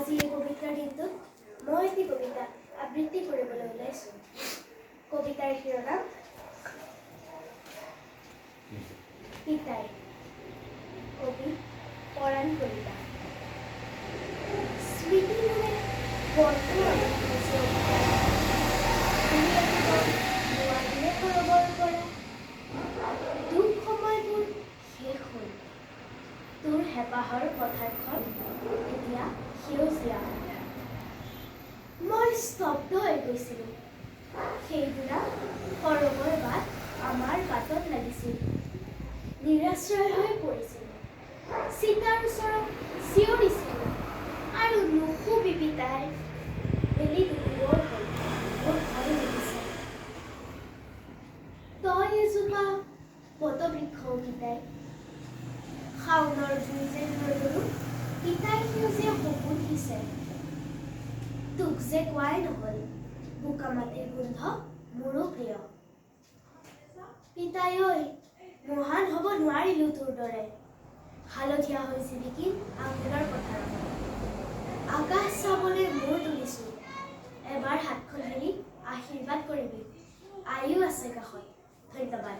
আজি এই পবিত্ৰ দিনটোত মই এটি কবিতা আবৃত্তি কৰিবলৈ ওলাইছোঁ। কবিতাৰ শিৰোনাম পিতাই। কবি পৰাণ কলিতা। স্মৃতি মানে বৰ্তমান সৰবৰ পৰা দুখ সময়বোৰ শেষ হ'ল। তোৰ হেঁপাহৰ পথাৰখন এতিয়া সেউজীয়া। মই স্তব্ধ হৈ গৈছিলোঁ। সেইদিনা সৰবৰ বাট আমাৰ বাটত লাগিছিল। নিৰাশ্ৰয় হৈ পৰিছিলোঁ। চিতাৰ ওচৰত চিঞৰিছিলোঁ আৰু নুশুবি পিতাই। বেলি ডুবিবৰ হ'ল, মোৰ ভয় লাগিছে। তই এজোপা বটবৃক্ষ পিতাই। শাওনৰ জুই যেন ৰ'দৰো পিতাই সেউজীয়া সপোন দিছে। তোক যে কোৱাই নহ'ল, বোকা মাটিৰ গোন্ধ মোৰো প্ৰিয়। পিতাই ঐ, মহান হ'ব নোৱাৰিলোঁ তোৰ দৰে। হালধীয়া হৈ জিলিকিম আঘোণৰ পথাৰত। আকাশ চাবলৈ মূৰ তুলিছোঁ। এবাৰ হাতখন ধৰি আশীৰ্বাদ কৰিবি। আইও আছে কাষত। ধন্যবাদ।